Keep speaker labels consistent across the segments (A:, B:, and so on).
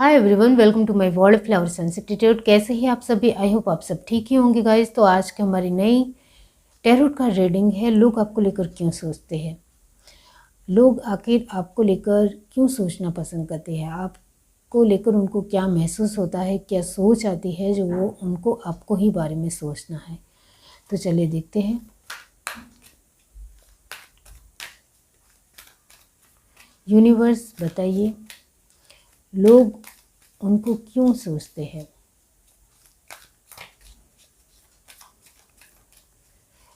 A: Hi everyone, welcome to my world flowers institute. कैसे ही आप सभी? आई होप आप सब ठीक ही होंगे गाइस। तो आज की हमारी नई टैरोट का रीडिंग है। लोग आपको लेकर क्यों सोचते हैं, लोग आखिर आपको लेकर क्यों सोचना पसंद करते हैं, आपको लेकर उनको क्या महसूस होता है, क्या सोच आती है जो वो उनको आपको ही बारे में सोचना है। तो चलिए देखते हैं। यूनिवर्स बताइए, लोग उनको क्यों सोचते हैं।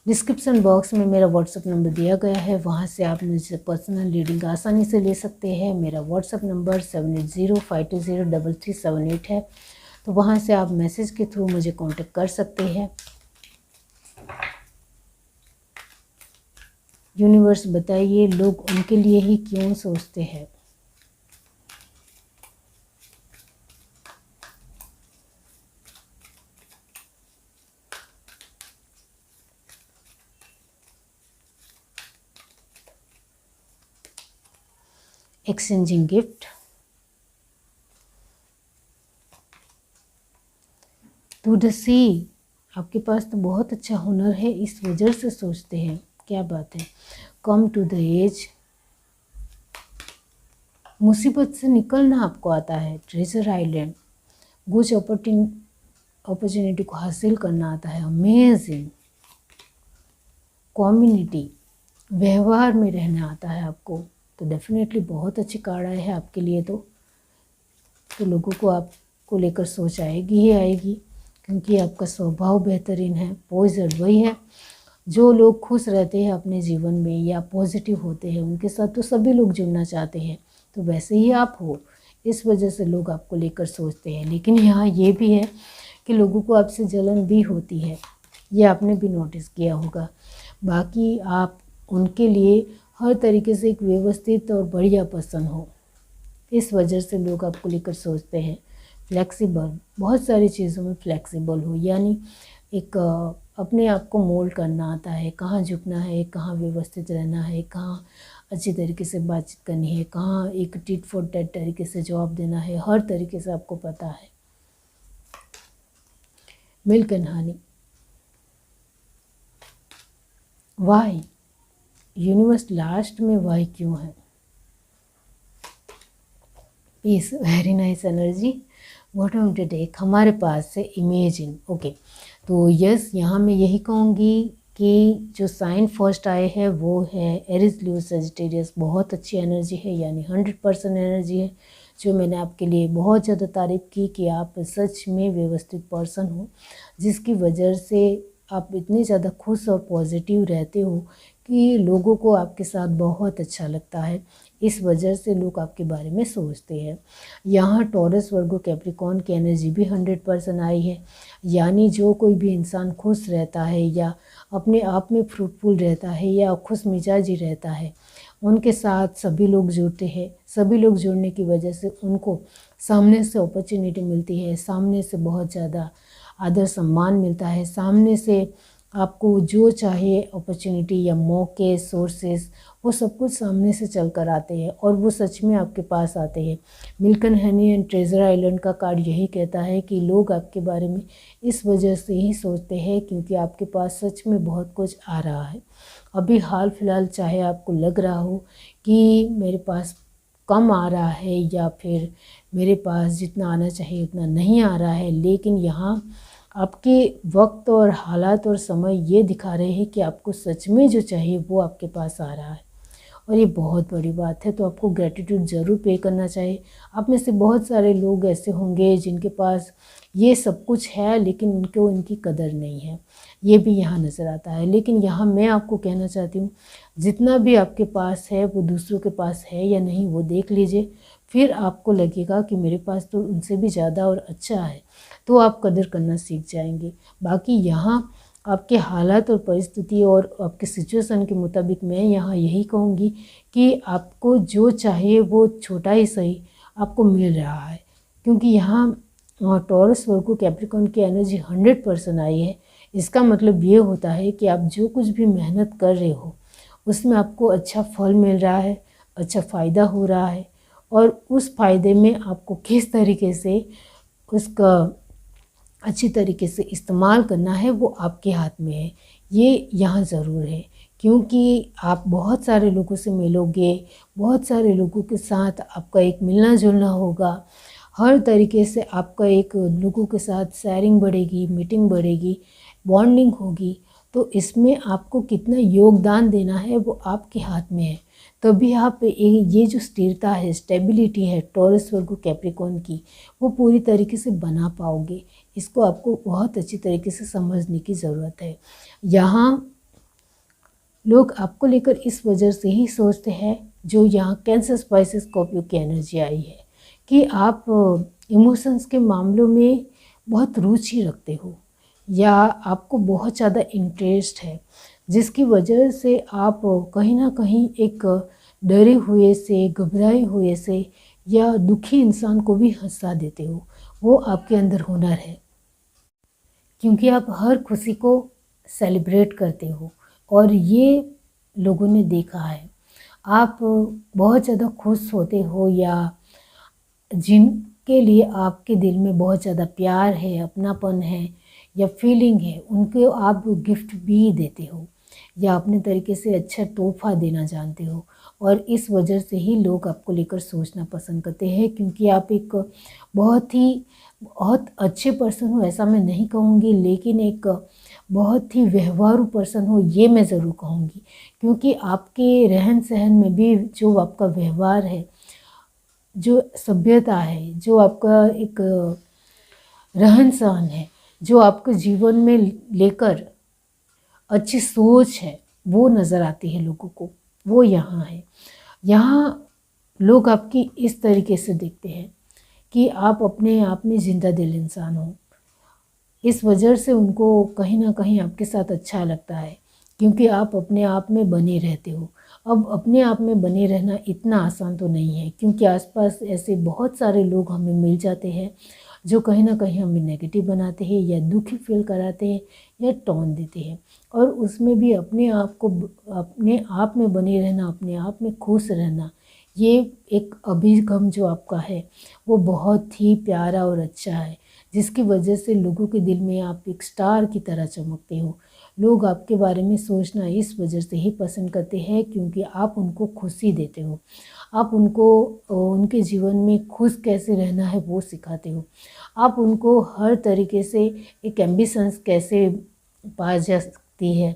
A: डिस्क्रिप्शन बॉक्स में मेरा व्हाट्सअप नंबर दिया गया है, वहाँ से आप मुझसे पर्सनल रीडिंग आसानी से ले सकते हैं। मेरा व्हाट्सअप नंबर 7805203378 है, तो वहाँ से आप मैसेज के थ्रू मुझे कांटेक्ट कर सकते हैं। यूनिवर्स बताइए, लोग उनके लिए ही क्यों सोचते हैं। एक्सचेंजिंग गिफ्ट, टू द सी। आपके पास तो बहुत अच्छा हुनर है, इस वजह से सोचते हैं। क्या बात है। कम टू द एज, मुसीबत से निकलना आपको आता है। ट्रेजर आइलैंड, कुछ अपॉर्चुनिटी को हासिल करना आता है। अमेजिंग। कम्युनिटी, व्यवहार में रहना आता है आपको। तो डेफिनेटली बहुत अच्छी कार्ड आए है आपके लिए। तो लोगों को आपको लेकर सोच आएगी ही आएगी, क्योंकि आपका स्वभाव बेहतरीन है। पॉजिटिव वही है, जो लोग खुश रहते हैं अपने जीवन में या पॉजिटिव होते हैं उनके साथ तो सभी लोग जुड़ना चाहते हैं। तो वैसे ही आप हो, इस वजह से लोग आपको लेकर सोचते हैं। लेकिन यहाँ ये भी है कि लोगों को आपसे जलन भी होती है, ये आपने भी नोटिस किया होगा। बाकी आप उनके लिए हर तरीके से एक व्यवस्थित और बढ़िया पर्सन हो, इस वजह से लोग आपको लेकर सोचते हैं। फ्लेक्सिबल, बहुत सारी चीज़ों में फ्लेक्सिबल हो, यानी एक अपने आप को मोल्ड करना आता है। कहाँ झुकना है, कहाँ व्यवस्थित रहना है, कहाँ अच्छी तरीके से बातचीत करनी है, कहाँ एक टिट फॉर टैट तरीके से जवाब देना है, हर तरीके से आपको पता है। Milk and honey, Y. Universe last में वाई क्यों है। Peace, very nice energy. Bottom to take हमारे पास है इमेजिन। ओके, तो यस, यहाँ मैं यही कहूँगी कि जो साइन फर्स्ट आए हैं वो है एरिस, लियो, सजिटेरियस। बहुत अच्छी एनर्जी है, यानी 100% एनर्जी है, जो मैंने आपके लिए बहुत ज़्यादा तारीफ़ की कि आप सच में व्यवस्थित पर्सन हो, जिसकी वजह से आप इतने ज़्यादा खुश और पॉजिटिव रहते हो कि लोगों को आपके साथ बहुत अच्छा लगता है। इस वजह से लोग आपके बारे में सोचते हैं। यहाँ टॉरस, वर्गो, कैप्रिकॉर्न की एनर्जी भी 100% आई है, यानी जो कोई भी इंसान खुश रहता है या अपने आप में फ्रूटफुल रहता है या खुश मिजाजी रहता है, उनके साथ सभी लोग जुड़ते हैं। सभी लोग जुड़ने की वजह से उनको सामने से अपॉर्चुनिटी मिलती है, सामने से बहुत ज़्यादा आदर सम्मान मिलता है, सामने से आपको जो चाहे अपॉर्चुनिटी या मौके, सोर्सेस, वो सब कुछ सामने से चल कर आते हैं और वो सच में आपके पास आते हैं। Milk and honey and treasure island का कार्ड यही कहता है कि लोग आपके बारे में इस वजह से ही सोचते हैं क्योंकि आपके पास सच में बहुत कुछ आ रहा है। अभी हाल फिलहाल चाहे आपको लग रहा हो कि मेरे पास कम आ रहा है या फिर मेरे पास जितना आना चाहिए उतना नहीं आ रहा है, लेकिन यहाँ आपके वक्त और हालात और समय ये दिखा रहे हैं कि आपको सच में जो चाहिए वो आपके पास आ रहा है, और ये बहुत बड़ी बात है। तो आपको ग्रेटिट्यूड ज़रूर पे करना चाहिए। आप में से बहुत सारे लोग ऐसे होंगे जिनके पास ये सब कुछ है लेकिन उनको इनकी कदर नहीं है, ये भी यहाँ नज़र आता है। लेकिन यहाँ मैं आपको कहना चाहती हूँ, जितना भी आपके पास है वो दूसरों के पास है या नहीं वो देख लीजिए, फिर आपको लगेगा कि मेरे पास तो उनसे भी ज़्यादा और अच्छा है, तो आप कदर करना सीख जाएंगे। बाकी यहाँ आपके हालात और परिस्थिति और आपके सिचुएशन के मुताबिक मैं यहाँ यही कहूँगी कि आपको जो चाहिए वो छोटा ही सही आपको मिल रहा है, क्योंकि यहाँ टॉरस, वर्गो, कैप्रिकॉर्न की एनर्जी 100% आई है। इसका मतलब ये होता है कि आप जो कुछ भी मेहनत कर रहे हो उसमें आपको अच्छा फल मिल रहा है, अच्छा फ़ायदा हो रहा है और उस फ़ायदे में आपको किस तरीके से उसका अच्छी तरीके से इस्तेमाल करना है वो आपके हाथ में है। ये यहाँ ज़रूर है, क्योंकि आप बहुत सारे लोगों से मिलोगे, बहुत सारे लोगों के साथ आपका एक मिलना-जुलना होगा। हर तरीके से आपका एक लोगों के साथ शेयरिंग बढ़ेगी, मीटिंग बढ़ेगी, बॉन्डिंग होगी। तो इसमें आपको कितना योगदान देना है वो आपके हाथ में है। तभी आप ये जो स्थिरता है, स्टेबिलिटी है टॉरस वर्गो कैप्रिकॉर्न की, वो पूरी तरीके से बना पाओगे। इसको आपको बहुत अच्छी तरीके से समझने की ज़रूरत है। यहाँ लोग आपको लेकर इस वजह से ही सोचते हैं, जो यहाँ कैंसर स्पाइसेस स्कॉर्पियो की एनर्जी आई है, कि आप इमोशंस के मामलों में बहुत रुचि रखते हो या आपको बहुत ज़्यादा इंटरेस्ट है, जिसकी वजह से आप कहीं ना कहीं एक डरे हुए से, घबराए हुए से या दुखी इंसान को भी हंसा देते हो। वो आपके अंदर हुनर है, क्योंकि आप हर खुशी को सेलिब्रेट करते हो और ये लोगों ने देखा है। आप बहुत ज़्यादा खुश होते हो या जिनके लिए आपके दिल में बहुत ज़्यादा प्यार है, अपनापन है या फीलिंग है, उनको आप गिफ्ट भी देते हो या अपने तरीके से अच्छा तोहफ़ा देना जानते हो। और इस वजह से ही लोग आपको लेकर सोचना पसंद करते हैं, क्योंकि आप एक बहुत अच्छे पर्सन हो ऐसा मैं नहीं कहूँगी, लेकिन एक बहुत ही व्यवहारू पर्सन हो ये मैं ज़रूर कहूँगी। क्योंकि आपके रहन सहन में भी जो आपका व्यवहार है, जो सभ्यता है, जो आपका एक रहन सहन है, जो आपके जीवन में लेकर अच्छी सोच है, वो नज़र आती है लोगों को, वो यहाँ है। यहाँ लोग आपकी इस तरीके से देखते हैं कि आप अपने आप में जिंदा दिल इंसान हो। इस वजह से उनको कहीं ना कहीं आपके साथ अच्छा लगता है, क्योंकि आप अपने आप में बने रहते हो। अब अपने आप में बने रहना इतना आसान तो नहीं है, क्योंकि आसपास ऐसे बहुत सारे लोग हमें मिल जाते हैं जो कहीं ना कहीं हमें नेगेटिव बनाते हैं या दुखी फील कराते हैं या टोन देते हैं। और उसमें भी अपने आप में बने रहना, अपने आप में खुश रहना, ये एक अभिगम जो आपका है वो बहुत ही प्यारा और अच्छा है, जिसकी वजह से लोगों के दिल में आप एक स्टार की तरह चमकते हो। लोग आपके बारे में सोचना इस वजह से ही पसंद करते हैं, क्योंकि आप उनको खुशी देते हो, आप उनको उनके जीवन में खुश कैसे रहना है वो सिखाते हो। आप उनको हर तरीके से एक एम्बिशंस कैसे पा जा सकती है,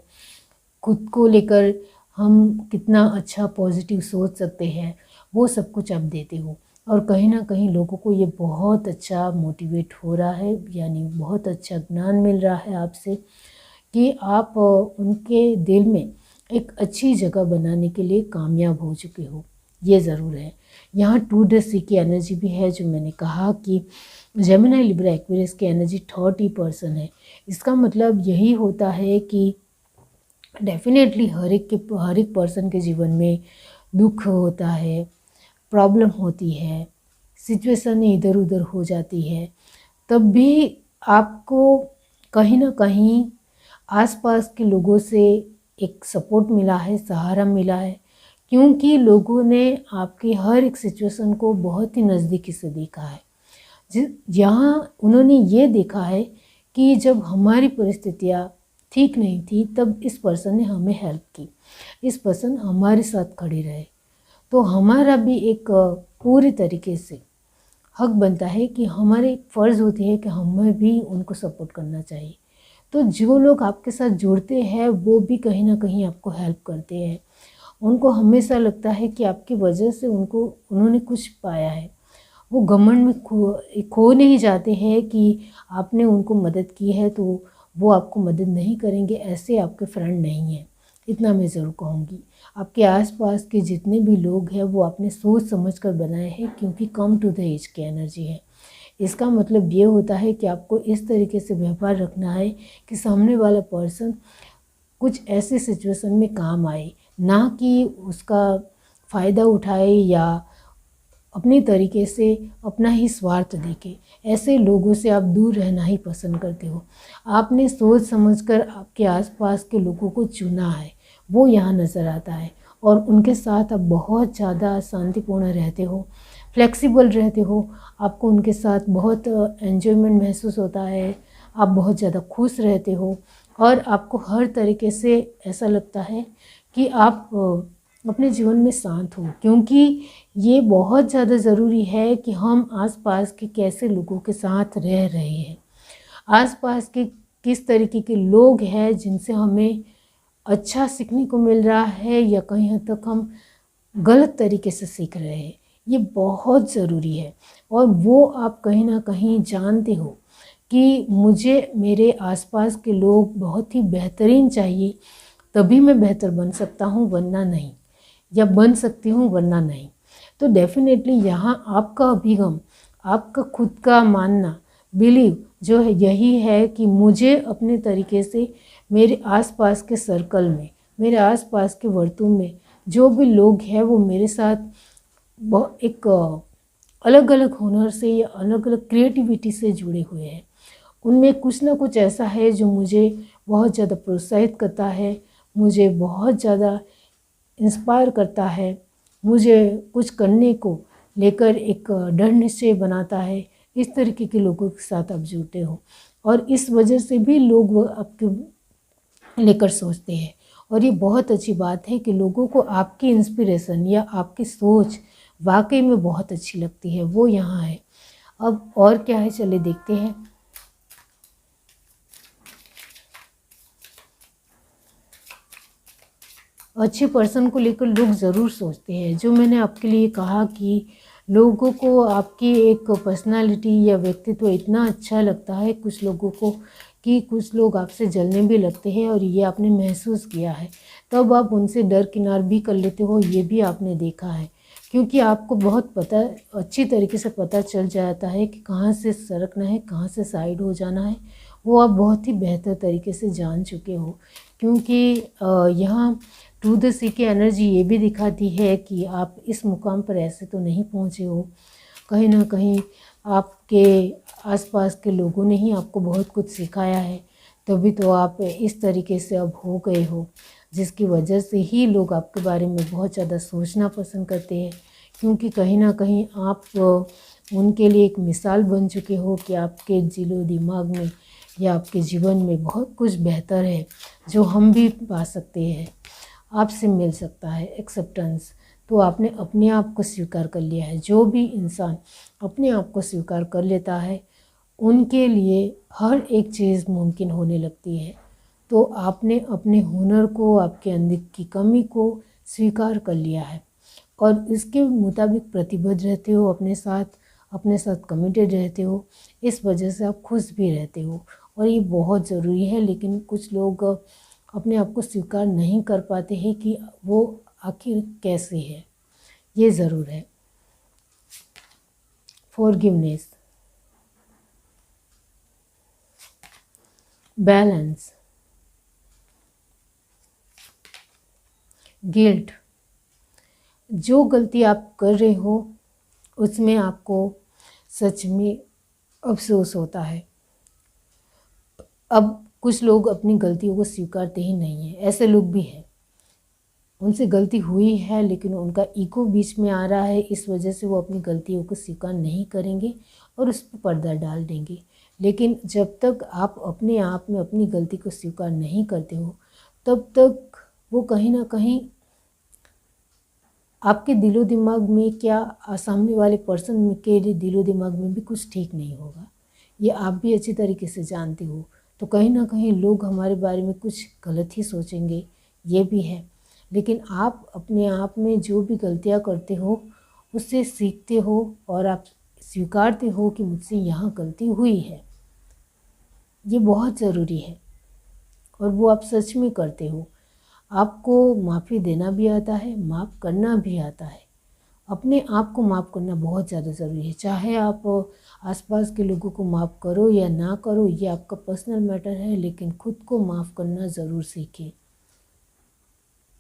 A: खुद को लेकर हम कितना अच्छा पॉजिटिव सोच सकते हैं, वो सब कुछ आप देते हो। और कहीं ना कहीं लोगों को ये बहुत अच्छा मोटिवेट हो रहा है, यानी बहुत अच्छा ज्ञान मिल रहा है आपसे, कि आप उनके दिल में एक अच्छी जगह बनाने के लिए कामयाब हो चुके हो। ये ज़रूर है। यहाँ 2 की एनर्जी भी है, जो मैंने कहा कि जेमिनी लिब्रा एक्वेरियस की एनर्जी 30% है। इसका मतलब यही होता है कि डेफिनेटली हर एक पर्सन के जीवन में दुख होता है, प्रॉब्लम होती है, सिचुएशन इधर उधर हो जाती है, तब भी आपको कहीं ना कहीं आसपास के लोगों से एक सपोर्ट मिला है, सहारा मिला है, क्योंकि लोगों ने आपकी हर एक सिचुएशन को बहुत ही नज़दीकी से देखा है। यहाँ उन्होंने ये देखा है कि जब हमारी परिस्थितियाँ ठीक नहीं थी, तब इस पर्सन ने हमें हेल्प की, इस पर्सन हमारे साथ खड़े रहे। तो हमारा भी एक पूरी तरीके से हक बनता है कि हमारे फ़र्ज़ होती है कि हमें भी उनको सपोर्ट करना चाहिए। तो जो लोग आपके साथ जुड़ते हैं वो भी कहीं ना कहीं आपको हेल्प करते हैं। उनको हमेशा लगता है कि आपकी वजह से उन्होंने कुछ पाया है। वो घमंड में खो नहीं जाते हैं कि आपने उनको मदद की है तो वो आपको मदद नहीं करेंगे, ऐसे आपके फ्रेंड नहीं हैं। इतना मैं ज़रूर कहूँगी। आपके आसपास के जितने भी लोग हैं वो आपने सोच समझ कर बनाए हैं, क्योंकि कम टू द एज की एनर्जी है। इसका मतलब ये होता है कि आपको इस तरीके से व्यवहार रखना है कि सामने वाला पर्सन कुछ ऐसी सिचुएशन में काम आए, ना कि उसका फ़ायदा उठाए या अपनी तरीके से अपना ही स्वार्थ देखे। ऐसे लोगों से आप दूर रहना ही पसंद करते हो। आपने सोच समझकर आपके आसपास के लोगों को चुना है, वो यहाँ नज़र आता है। और उनके साथ आप बहुत ज़्यादा शांतिपूर्ण रहते हो, फ्लेक्सिबल रहते हो, आपको उनके साथ बहुत एन्जॉयमेंट महसूस होता है, आप बहुत ज़्यादा खुश रहते हो और आपको हर तरीके से ऐसा लगता है कि आप अपने जीवन में शांत हो, क्योंकि ये बहुत ज़्यादा ज़रूरी है कि हम आसपास के कैसे लोगों के साथ रह रहे हैं, आसपास के किस तरीके के लोग हैं जिनसे हमें अच्छा सीखने को मिल रहा है या कहीं हद तक हम गलत तरीके से सीख रहे हैं, ये बहुत ज़रूरी है। और वो आप कहीं ना कहीं जानते हो कि मुझे मेरे आसपास के लोग बहुत ही बेहतरीन चाहिए, तभी मैं बेहतर बन सकता हूँ वरना नहीं, या बन सकती हूँ वरना नहीं। तो डेफिनेटली यहाँ आपका अभिगम, आपका खुद का मानना, बिलीव जो है यही है कि मुझे अपने तरीके से मेरे आसपास के सर्कल में, मेरे आसपास के वर्तुल में जो भी लोग हैं वो मेरे साथ एक अलग अलग हुनर से या अलग अलग क्रिएटिविटी से जुड़े हुए हैं। उनमें कुछ ना कुछ ऐसा है जो मुझे बहुत ज़्यादा प्रोत्साहित करता है, मुझे बहुत ज़्यादा इंस्पायर करता है, मुझे कुछ करने को लेकर एक दृढ़ निश्चय बनाता है। इस तरीके के लोगों के साथ आप जुड़ते हो और इस वजह से भी लोग वो आपके लेकर सोचते हैं। और ये बहुत अच्छी बात है कि लोगों को आपकी इंस्पिरेशन या आपकी सोच वाकई में बहुत अच्छी लगती है, वो यहाँ है। अब और क्या है, चले देखते हैं। अच्छे पर्सन को लेकर लोग ज़रूर सोचते हैं। जो मैंने आपके लिए कहा कि लोगों को आपकी एक पर्सनालिटी या व्यक्तित्व इतना अच्छा लगता है कुछ लोगों को कि कुछ लोग आपसे जलने भी लगते हैं, और ये आपने महसूस किया है। तब आप उनसे दरकिनार भी कर लेते हो, ये भी आपने देखा है, क्योंकि आपको बहुत पता, अच्छी तरीके से पता चल जाता है कि कहाँ से सरकना है, कहाँ से साइड हो जाना है। वो आप बहुत ही बेहतर तरीके से जान चुके हो, क्योंकि यहाँ टू द सी की एनर्जी ये भी दिखाती है कि आप इस मुकाम पर ऐसे तो नहीं पहुँचे हो, कहीं ना कहीं आपके आसपास के लोगों ने ही आपको बहुत कुछ सिखाया है, तभी तो आप इस तरीके से अब हो गए हो, जिसकी वजह से ही लोग आपके बारे में बहुत ज़्यादा सोचना पसंद करते हैं, क्योंकि कहीं ना कहीं आप उनके लिए एक मिसाल बन चुके हो कि आपके दिलो दिमाग में या आपके जीवन में बहुत कुछ बेहतर है जो हम भी पा सकते हैं, आपसे मिल सकता है एक्सेप्टेंस। तो आपने अपने आप को स्वीकार कर लिया है। जो भी इंसान अपने आप को स्वीकार कर लेता है उनके लिए हर एक चीज़ मुमकिन होने लगती है। तो आपने अपने हुनर को, आपके अंदर की कमी को स्वीकार कर लिया है और इसके मुताबिक प्रतिबद्ध रहते हो, अपने साथ कमिटेड रहते हो। इस वजह से आप खुश भी रहते हो और ये बहुत ज़रूरी है। लेकिन कुछ लोग अपने आप को स्वीकार नहीं कर पाते हैं कि वो आखिर कैसे है। ये ज़रूर है। Forgiveness, balance, guilt. जो गलती आप कर रहे हो उसमें आपको सच में अफसोस होता है। अब कुछ लोग अपनी गलतियों को स्वीकारते ही नहीं हैं, ऐसे लोग भी हैं। उनसे गलती हुई है लेकिन उनका ईगो बीच में आ रहा है, इस वजह से वो अपनी गलतियों को स्वीकार नहीं करेंगे और उस पर पर्दा डाल देंगे। लेकिन जब तक आप अपने आप में अपनी गलती को स्वीकार नहीं करते हो तब तक वो कहीं ना कहीं आपके दिलो दिमाग में, क्या सामने वाले पर्सन के दिलो दिमाग में भी कुछ ठीक नहीं होगा। ये आप भी अच्छी तरीके से जानते हो। तो कहीं ना कहीं लोग हमारे बारे में कुछ गलत ही सोचेंगे, ये भी है। लेकिन आप अपने आप में जो भी गलतियाँ करते हो उससे सीखते हो और आप स्वीकारते हो कि मुझसे यहाँ गलती हुई है। ये बहुत ज़रूरी है और वो आप सच में करते हो। आपको माफ़ी देना भी आता है, माफ़ करना भी आता है। अपने आप को माफ़ करना बहुत ज़्यादा ज़रूरी है। चाहे आप आसपास के लोगों को माफ़ करो या ना करो, ये आपका पर्सनल मैटर है, लेकिन खुद को माफ़ करना ज़रूर सीखें।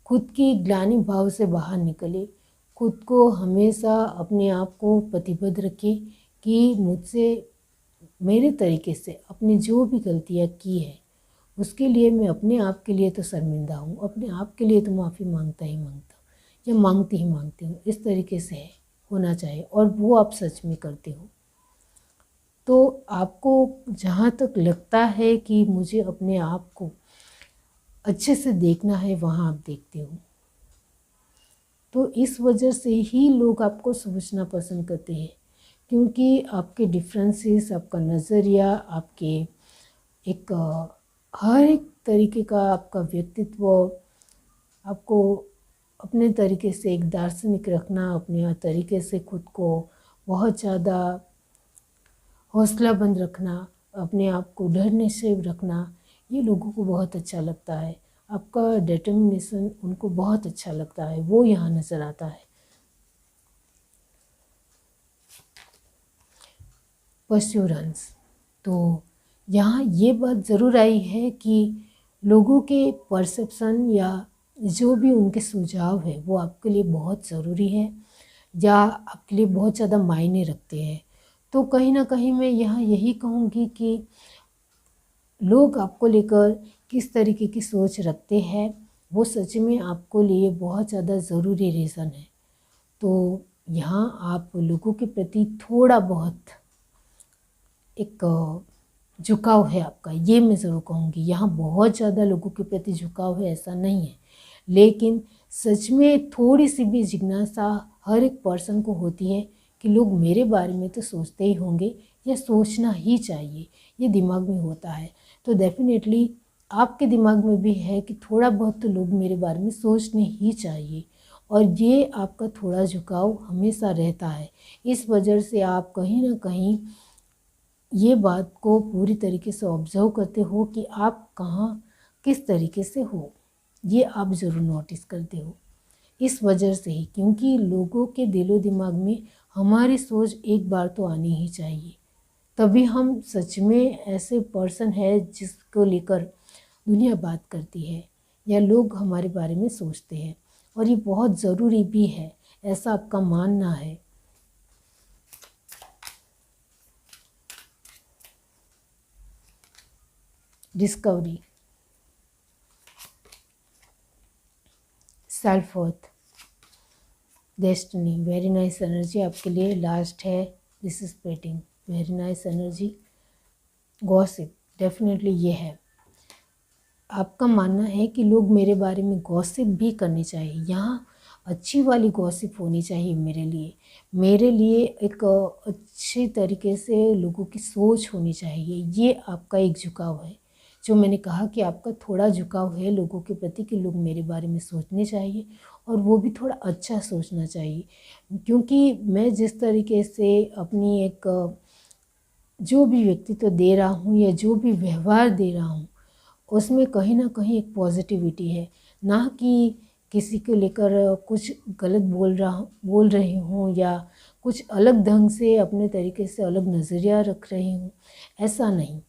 A: खुद की ग्लानि भाव से बाहर निकले, खुद को हमेशा अपने आप को प्रतिबद्ध रखें कि मुझसे, मेरे तरीके से अपनी जो भी गलतियाँ की है उसके लिए मैं अपने आप के लिए तो शर्मिंदा हूँ, अपने आप के लिए तो माफ़ी मांगता ही मांगता हूँ या मांगती ही मांगती हूँ। इस तरीके से है होना चाहिए और वो आप सच में करते हो। तो आपको जहाँ तक लगता है कि मुझे अपने आप को अच्छे से देखना है, वहाँ आप देखते हो। तो इस वजह से ही लोग आपको समझना पसंद करते हैं, क्योंकि आपके डिफरेंसेस, आपका नज़रिया, आपके एक हर एक तरीके का आपका व्यक्तित्व, आपको अपने तरीके से एक दार्शनिक रखना, अपने तरीके से खुद को बहुत ज़्यादा हौसलाबंद रखना, अपने आप को डरने से रखना, ये लोगों को बहुत अच्छा लगता है। आपका डिटर्मिनेशन उनको बहुत अच्छा लगता है, वो यहाँ नज़र आता है। परस्यूरेंस, तो यहाँ ये बात ज़रूर आई है कि लोगों के परसेप्शन या जो भी उनके सुझाव है वो आपके लिए बहुत ज़रूरी है या आपके लिए बहुत ज़्यादा मायने रखते हैं। तो कहीं ना कहीं मैं यहाँ यही कहूँगी कि लोग आपको लेकर किस तरीके की सोच रखते हैं वो सच में आपको लिए बहुत ज़्यादा ज़रूरी रीज़न है। तो यहाँ आप लोगों के प्रति थोड़ा बहुत एक झुकाव है आपका, ये मैं ज़रूर कहूँगी। यहाँ बहुत ज़्यादा लोगों के प्रति झुकाव है ऐसा नहीं है, लेकिन सच में थोड़ी सी भी जिज्ञासा हर एक पर्सन को होती है कि लोग मेरे बारे में तो सोचते ही होंगे या सोचना ही चाहिए, ये दिमाग में होता है। तो डेफिनेटली आपके दिमाग में भी है कि थोड़ा बहुत तो लोग मेरे बारे में सोचने ही चाहिए, और ये आपका थोड़ा झुकाव हमेशा रहता है। इस वजह से आप कहीं ना कहीं ये बात को पूरी तरीके से ऑब्जर्व करते हो कि आप कहाँ किस तरीके से हो, ये आप ज़रूर नोटिस करते हो। इस वजह से ही, क्योंकि लोगों के दिलो दिमाग में हमारी सोच एक बार तो आनी ही चाहिए, तभी हम सच में ऐसे पर्सन है जिसको लेकर दुनिया बात करती है या लोग हमारे बारे में सोचते हैं, और ये बहुत ज़रूरी भी है, ऐसा आपका मानना है। Discovery, self worth, destiny, very nice energy आपके लिए। लास्ट है this is painting, very nice energy. Gossip, definitely ये है आपका मानना है कि लोग मेरे बारे में गॉसिप भी करनी चाहिए। यहाँ अच्छी वाली गॉसिप होनी चाहिए मेरे लिए एक अच्छे तरीके से लोगों की सोच होनी चाहिए। ये आपका एक झुकाव है, जो मैंने कहा कि आपका थोड़ा झुकाव है लोगों के प्रति कि लोग मेरे बारे में सोचने चाहिए, और वो भी थोड़ा अच्छा सोचना चाहिए। क्योंकि मैं जिस तरीके से अपनी एक जो भी व्यक्तित्व दे रहा हूँ या जो भी व्यवहार दे रहा हूँ, उसमें कहीं ना कहीं एक पॉजिटिविटी है, ना कि किसी को लेकर कुछ गलत बोल रही हूँ या कुछ अलग ढंग से अपने तरीके से अलग नज़रिया रख रही हूँ, ऐसा नहीं।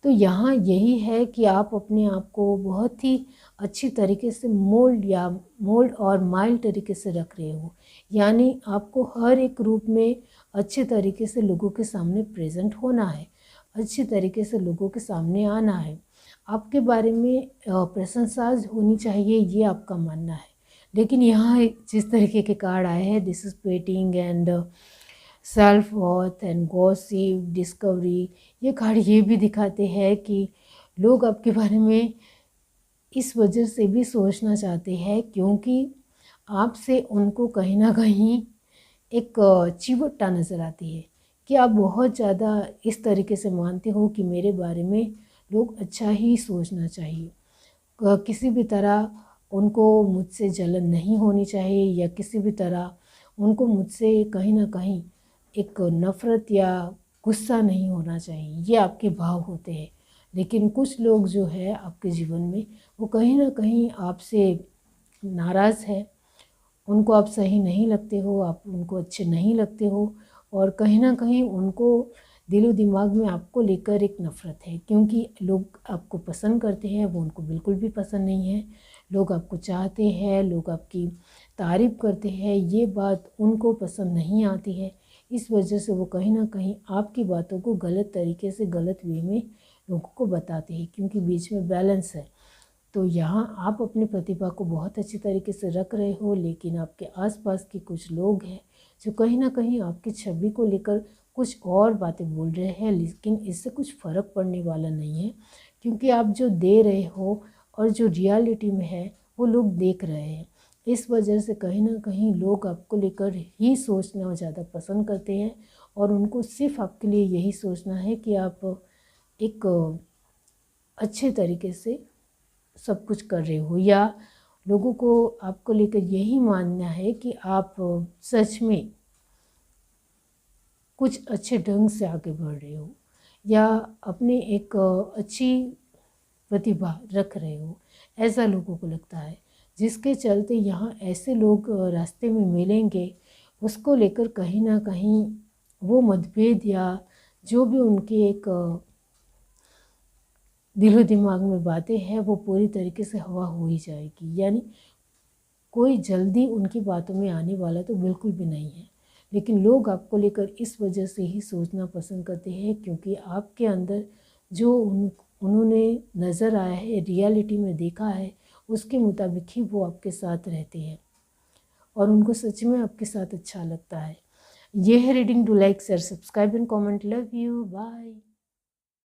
A: तो यहाँ यही है कि आप अपने आप को बहुत ही अच्छी तरीके से मोल्ड और माइल्ड तरीके से रख रहे हो, यानी आपको हर एक रूप में अच्छे तरीके से लोगों के सामने प्रेजेंट होना है, अच्छी तरीके से लोगों के सामने आना है, आपके बारे में प्रशंसा होनी चाहिए, ये आपका मानना है। लेकिन यहाँ जिस तरीके के कार्ड आए हैं, this is painting and self worth and gossip, discovery, ये कार्ड ये भी दिखाते हैं कि लोग आपके बारे में इस वजह से भी सोचना चाहते हैं क्योंकि आपसे उनको कहीं ना कहीं एक चिवटा नज़र आती है कि आप बहुत ज़्यादा इस तरीके से मानते हो कि मेरे बारे में लोग अच्छा ही सोचना चाहिए। किसी भी तरह उनको मुझसे जलन नहीं होनी चाहिए, या किसी भी तरह उनको मुझसे कहीं ना कहीं एक नफ़रत या गुस्सा नहीं होना चाहिए, ये आपके भाव होते हैं। लेकिन कुछ लोग जो है आपके जीवन में, वो कहीं ना कहीं आपसे नाराज़ है, उनको आप सही नहीं लगते हो, आप उनको अच्छे नहीं लगते हो, और कहीं ना कहीं उनको दिलो दिमाग में आपको लेकर एक नफ़रत है, क्योंकि लोग आपको पसंद करते हैं, वो उनको बिल्कुल भी पसंद नहीं है। लोग आपको चाहते हैं, लोग आपकी तारीफ़ करते हैं, ये बात उनको पसंद नहीं आती है। इस वजह से वो कहीं ना कहीं आपकी बातों को गलत तरीके से, गलत वे में लोगों को बताते हैं, क्योंकि बीच में बैलेंस है। तो यहाँ आप अपनी प्रतिभा को बहुत अच्छी तरीके से रख रहे हो, लेकिन आपके आसपास के कुछ लोग हैं जो कहीं ना कहीं आपकी छवि को लेकर कुछ और बातें बोल रहे हैं, लेकिन इससे कुछ फ़र्क पड़ने वाला नहीं है, क्योंकि आप जो दे रहे हो और जो रियलिटी में है वो लोग देख रहे हैं। इस वजह से कहीं ना कहीं लोग आपको लेकर ही सोचना ज़्यादा पसंद करते हैं, और उनको सिर्फ आपके लिए यही सोचना है कि आप एक अच्छे तरीके से सब कुछ कर रहे हो, या लोगों को आपको लेकर यही मानना है कि आप सच में कुछ अच्छे ढंग से आगे बढ़ रहे हो, या अपने एक अच्छी प्रतिभा रख रहे हो, ऐसा लोगों को लगता है। जिसके चलते यहाँ ऐसे लोग रास्ते में मिलेंगे, उसको लेकर कहीं ना कहीं वो मतभेद या जो भी उनकी एक दिलो दिमाग में बातें हैं वो पूरी तरीके से हवा हो ही जाएगी। यानी कोई जल्दी उनकी बातों में आने वाला तो बिल्कुल भी नहीं है, लेकिन लोग आपको लेकर इस वजह से ही सोचना पसंद करते हैं क्योंकि आपके अंदर जो उन्होंने नज़र आया है, रियलिटी में देखा है, उसके मुताबिक ही वो आपके साथ रहते हैं और उनको सच में आपके साथ अच्छा लगता है। ये है reading. Do like, share, subscribe and comment. Love you, bye.